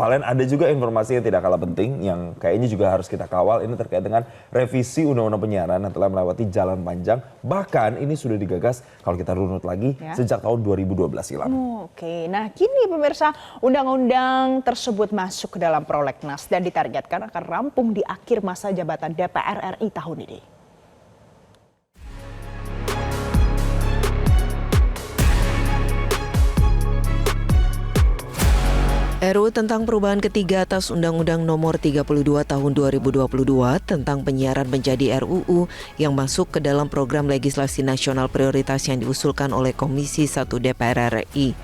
Valen, ada juga informasi yang tidak kalah penting yang kayaknya juga harus kita kawal. Ini terkait dengan revisi Undang-Undang Penyiaran yang telah melewati jalan panjang. Bahkan ini sudah digagas kalau kita runut lagi sejak tahun 2012 silam. Oke, nah kini pemirsa undang-undang tersebut masuk ke dalam prolegnas dan ditargetkan akan rampung di akhir masa jabatan DPR RI tahun ini. RUU tentang perubahan ketiga atas Undang-Undang Nomor 32 Tahun 2022 tentang penyiaran menjadi RUU yang masuk ke dalam program legislasi nasional prioritas yang diusulkan oleh Komisi 1 DPR RI.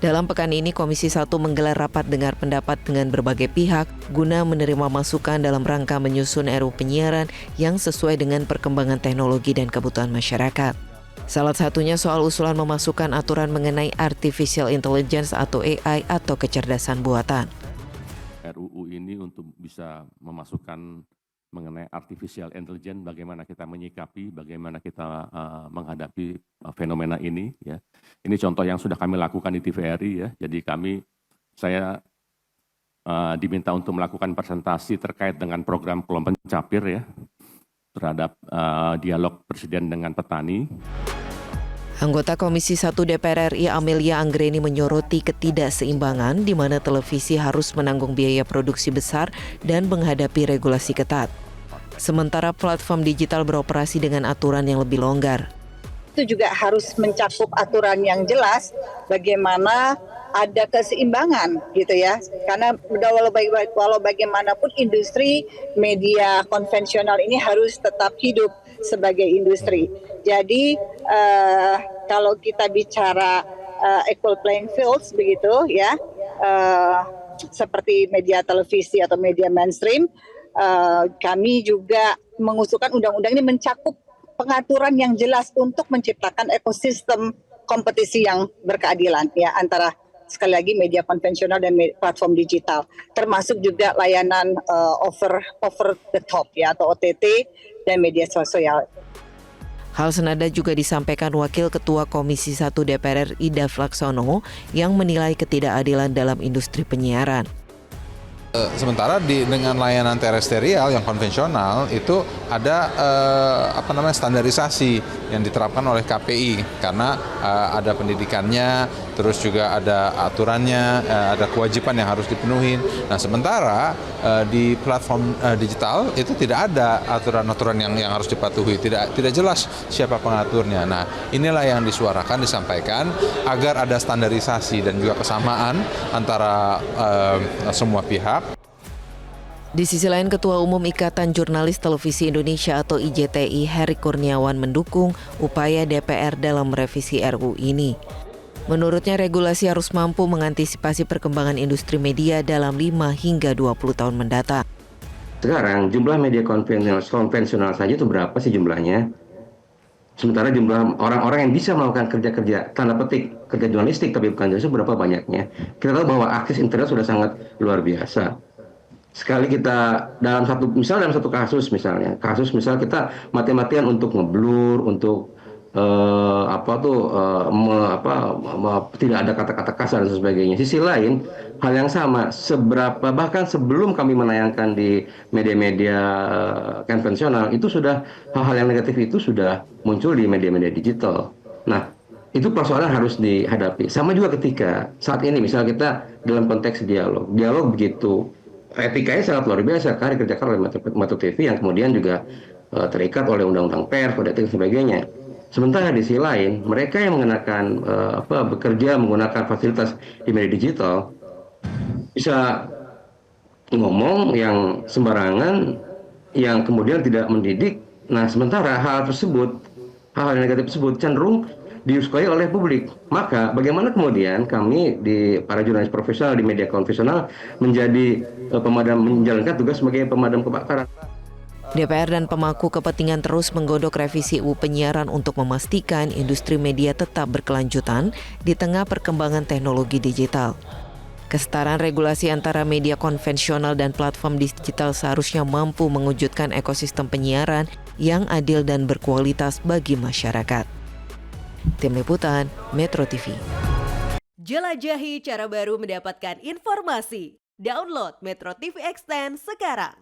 Dalam pekan ini, Komisi 1 menggelar rapat dengar pendapat dengan berbagai pihak guna menerima masukan dalam rangka menyusun RUU penyiaran yang sesuai dengan perkembangan teknologi dan kebutuhan masyarakat. Salah satunya soal usulan memasukkan aturan mengenai artificial intelligence atau AI atau kecerdasan buatan. RUU ini untuk bisa memasukkan mengenai artificial intelligence, bagaimana kita menyikapi, bagaimana kita menghadapi fenomena ini. Ya. Ini contoh yang sudah kami lakukan di TVRI. Ya. Jadi saya diminta untuk melakukan presentasi terkait dengan program kelompok pencapir ya, terhadap dialog presiden dengan petani. Anggota Komisi 1 DPR RI Amelia Anggreni menyoroti ketidakseimbangan di mana televisi harus menanggung biaya produksi besar dan menghadapi regulasi ketat. Sementara platform digital beroperasi dengan aturan yang lebih longgar. Itu juga harus mencakup aturan yang jelas bagaimana ada keseimbangan gitu ya. Karena walau bagaimanapun industri media konvensional ini harus tetap hidup sebagai industri. Jadi kalau kita bicara equal playing fields begitu ya, seperti media televisi atau media mainstream, kami juga mengusulkan undang-undang ini mencakup pengaturan yang jelas untuk menciptakan ekosistem kompetisi yang berkeadilan ya antara sekali lagi media konvensional dan platform digital, termasuk juga layanan over the top ya atau OTT dan media sosial. Hal senada juga disampaikan Wakil Ketua Komisi 1 DPR RI Dav Laksono yang menilai ketidakadilan dalam industri penyiaran. Sementara dengan layanan terestrial yang konvensional itu ada standarisasi yang diterapkan oleh KPI karena ada pendidikannya, terus juga ada aturannya, ada kewajiban yang harus dipenuhi. Nah sementara di platform digital itu tidak ada aturan-aturan yang harus dipatuhi, tidak jelas siapa pengaturnya. Nah inilah yang disuarakan, disampaikan agar ada standarisasi dan juga kesamaan antara semua pihak. Di sisi lain, Ketua Umum Ikatan Jurnalis Televisi Indonesia atau IJTI Heri Kurniawan mendukung upaya DPR dalam merevisi RUU ini. Menurutnya regulasi harus mampu mengantisipasi perkembangan industri media dalam 5 hingga 20 tahun mendatang. Sekarang jumlah media konvensional saja itu berapa sih jumlahnya? Sementara jumlah orang-orang yang bisa melakukan kerja-kerja, tanda petik, kerja jurnalistik tapi bukan jurnalistik berapa banyaknya. Kita tahu bahwa akses internet sudah sangat luar biasa. Sekali kita dalam satu kasus misalnya kita mati-matian untuk ngeblur, untuk tidak ada kata-kata kasar dan sebagainya. Sisi lain, hal yang sama, bahkan sebelum kami menayangkan di media-media konvensional, itu sudah hal-hal yang negatif itu sudah muncul di media-media digital. Nah, itu persoalan harus dihadapi. Sama juga ketika saat ini, misalnya kita dalam konteks dialog begitu, etikanya sangat luar biasa, karena dikerjakan oleh Metro TV yang kemudian juga terikat oleh undang-undang pers, kode etik dan sebagainya. Sementara di sisi lain, mereka yang bekerja menggunakan fasilitas di media digital bisa ngomong yang sembarangan, yang kemudian tidak mendidik. Nah, sementara hal yang negatif tersebut cenderung disukai oleh publik. Maka bagaimana kemudian kami para jurnalis profesional di media konvensional menjalankan tugas sebagai pemadam kebakaran. DPR dan pemangku kepentingan terus menggodok revisi UU penyiaran untuk memastikan industri media tetap berkelanjutan di tengah perkembangan teknologi digital. Kesetaraan regulasi antara media konvensional dan platform digital seharusnya mampu mewujudkan ekosistem penyiaran yang adil dan berkualitas bagi masyarakat. Tim Liputan, Metro TV. Jelajahi cara baru mendapatkan informasi. Download Metro TV Extend sekarang.